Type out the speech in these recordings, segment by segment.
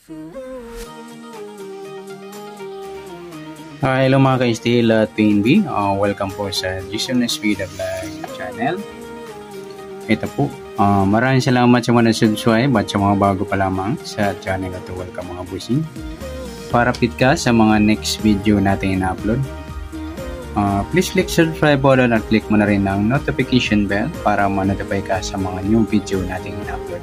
Hello mga ka-STL at PNB. Welcome po sa Jason Speed Vlog channel. Ito po, maraming salamat sa mga subscribe at sa mga bago pa lamang sa channel at welcome mga busing. Para update ka sa mga next video natin in-upload. Please click subscribe button at click mo na rin ang notification bell para ma-notify ka sa mga new video natin in-upload.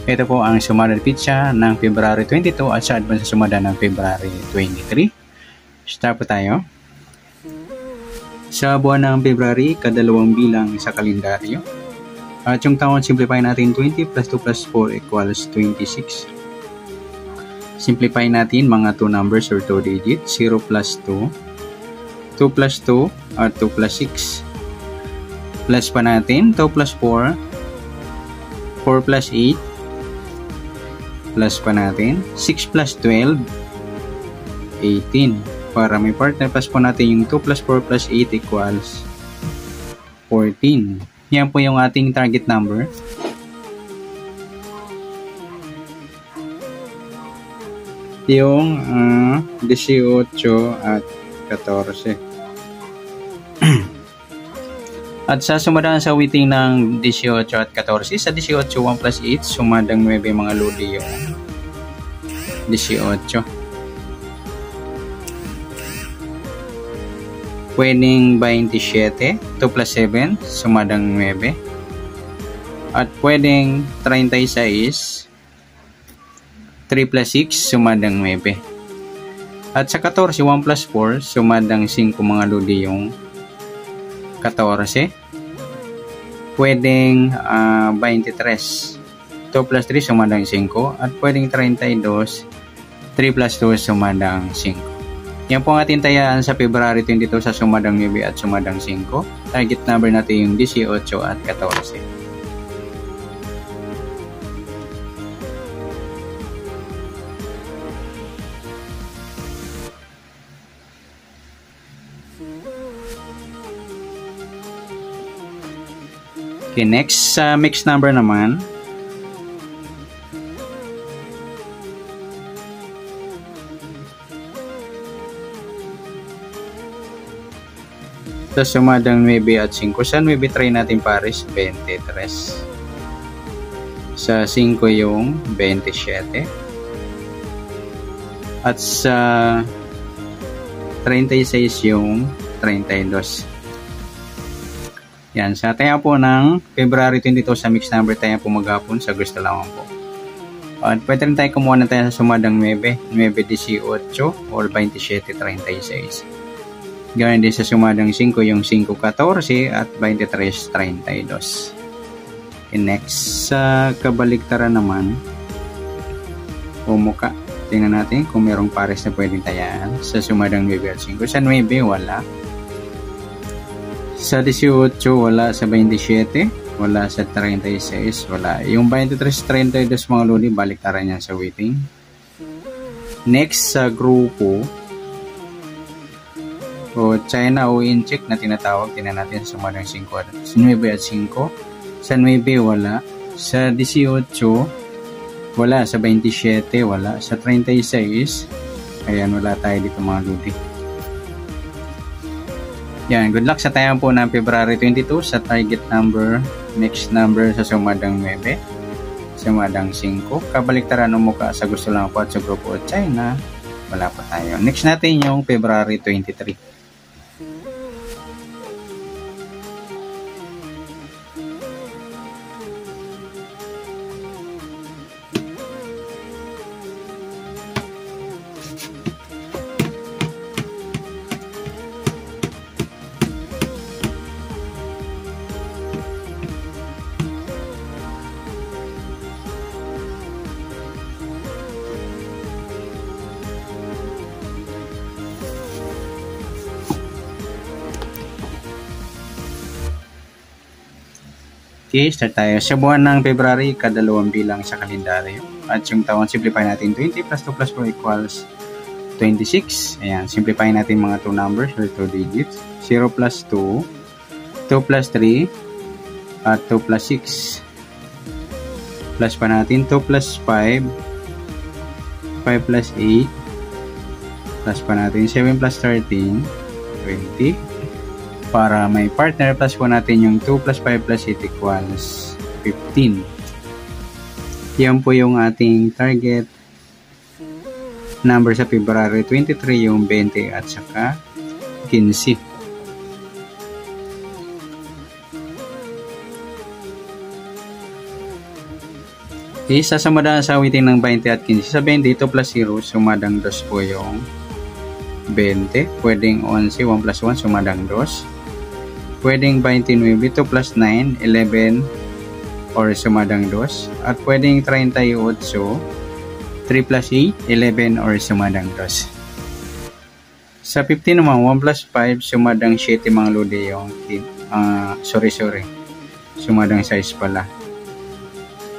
Ito po ang sumada pizza ng February 22 at sa advance sumada ng February 23. Start po tayo. Sa buwan ng February, kadalawang bilang sa kalendaryo. At yung taon, simplify natin 20 plus 2 plus 4 equals 26. Simplify natin mga 2 numbers or 2 digits. 0 plus 2, 2 plus 2 at 2 plus 6. Plus pa natin 2 plus 4, 4 plus 8. Plus pa natin 6 plus 12, 18. Para may partner plus po natin yung 2 plus 4 plus 8 equals 14. Yan po yung ating target number. Yung 18 at 14. At sa sumadaan sa waiting ng 18 at 14, sa 18, 1 plus 8, sumadang 9 mga lodi yung 18. Pwedeng 27, 2 plus 7, sumadang 9. At pwedeng 36, 3 plus 6, sumadang 9. At sa 14, 1 plus 4, sumadang 5 mga lodi yung 14. Pwedeng 23, 2 plus 3 sumadang 5. At pwedeng 32, 3 plus 2 sumadang 5. Yan po ang ating tayaan sa February 22 sa sumadang 9 at sumadang 5. Target number natin yung 18 at 14. Okay, next sa mixed number naman. Sa sumadang 9 at 5. Sa 9 try natin pares 23. Sa 5 yung 27. At sa 36 yung 32. Yan, sa tayo po ng February 22 sa mixed number tayo po maghapon sa gusto lamang po. At pwede rin tayo kumuha na tayo sa sumadang 9, 9-18 or 27-36. Gawin din sa sumadang 5 yung 5-14 at 23-32. Okay, next sa kabaliktaran naman, umuka. Tingnan natin kung merong pares na pwedeng tayaan sa sumadang 9 at 5. Sa 9 wala. Sa 18, wala. Sa 27, wala. Sa 36, wala. Yung 23-32 mga lodi, baliktaran niya sa waiting. Next, sa grupo, o China o in-check na tinatawag, tingnan natin sa sumadang 5 at 9 at 5. Sa 9, wala. Sa 18, wala. Sa 27, wala. Sa 36, ayan, wala tayo dito mga lodi. Yan, good luck sa tayo po ng February 22 sa target number, next number sa sumadang 9, sumadang 5. Kabaliktaran ng mukha sa gusto lang po at sa grupo at China, wala pa tayo. Next natin yung February 23. Okay, start tayo. Sa buwan ng February, kadalawang bilang sa kalendaryo. At yung taon, simplify natin 20 plus 2 plus 4 equals 26. Ayan, simplify natin mga 2 numbers or 2 digits. 0 plus 2, 2 plus 3, at 2 plus 6. Plus pa natin 2 plus 5, 5 plus 8. Plus pa natin 7 plus 13. 20. Para may partner, plus po natin yung 2 plus 5 plus 8 equals 15. Yan po yung ating target number sa February 23, yung 20 at saka 15. Sasama sa awitin ng 20 at 15. Sa 20, 2 plus 0, sumadang 2 po yung 20. Pwedeng 11, 1 plus 1, sumadang 2. Pwedeng 29, 2 plus 9, 11, or sumadang 2. At pwedeng 38, 3 plus 8, 11, or sumadang 2. Sa 15 naman, 1 plus 5, sumadang 7 mga lodi yung sumadang 6 pala.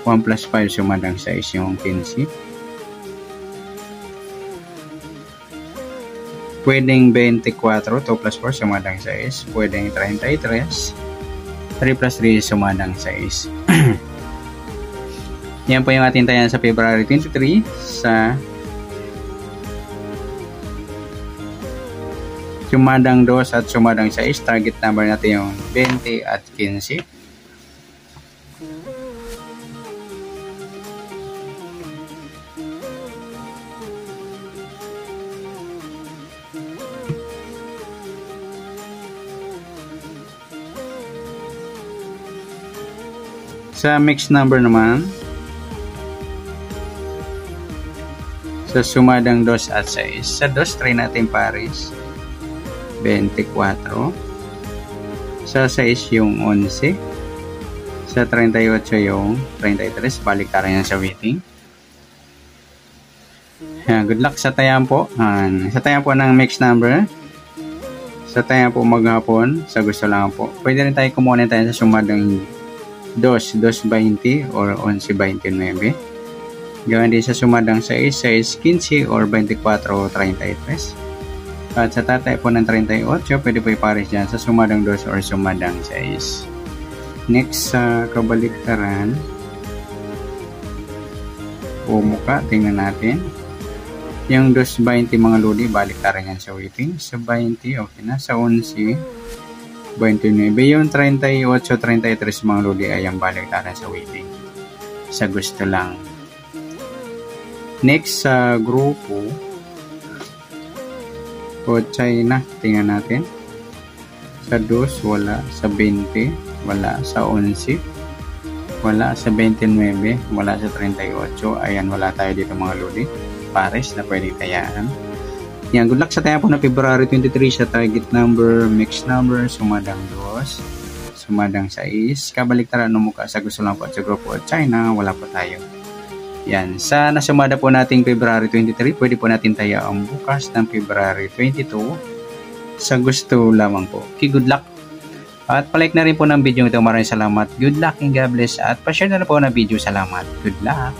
1 plus 5, sumadang 6 yung 15. Pwedeng 24, 2 plus 4, sumadang 6. Pwedeng 33, 3 plus 3, sumadang 6. Yan po yung ating tayan sa February 23 sa sumadang 2 at sumadang 6. Target number natin yung 20 at 15. Sa mixed number naman, sa sumadang 2 at 6. Sa 2, try natin pares. 24. Sa 6 yung 11. Sa 38 yung 33. Balik tayo yan sa waiting. Good luck sa tayan po. Sa tayan po ng mixed number. Sa tayan po maghapon. Sa gusto lang po. Pwede rin tayo kumuha tayo sa sumadang 2, 2.20 or 11.29. Gawin din sa sumadang 6, 6.15 or 24.33. At sa tatay po ng 38, pwede po ipares dyan sa sumadang 2 or sumadang 6. Next sa kabaliktaran o muka, tingnan natin. Yung 2.20 mga lodi, baliktaran yan sa waiting. Sa 20, okay na. Sa 11, 29. Yung 38, 33 mga lodi ay ang baliktaran sa waiting. Sa gusto lang. Next sa grupo o China, tingnan natin. Sa 2, wala. Sa 20, wala. Sa 11, wala. Sa 29, wala. Sa 38, ayan, wala tayo dito mga lodi. Pares na pwede tayaan. Yan, good luck sa tayo po na February 23 sa target number, mixed number, sumadang 2, sumadang 6. Kabaliktaran ng mukha sa gusto lang po at sa grupo at China, wala po tayo. Yan, sa nasumada po nating February 23, pwede po natin tayo ang bukas ng February 22 sa gusto lamang po. Okay, good luck. At palike na rin po ng video ito. Maraming salamat. Good luck and God bless. At pa-share na po ng video. Salamat. Good luck.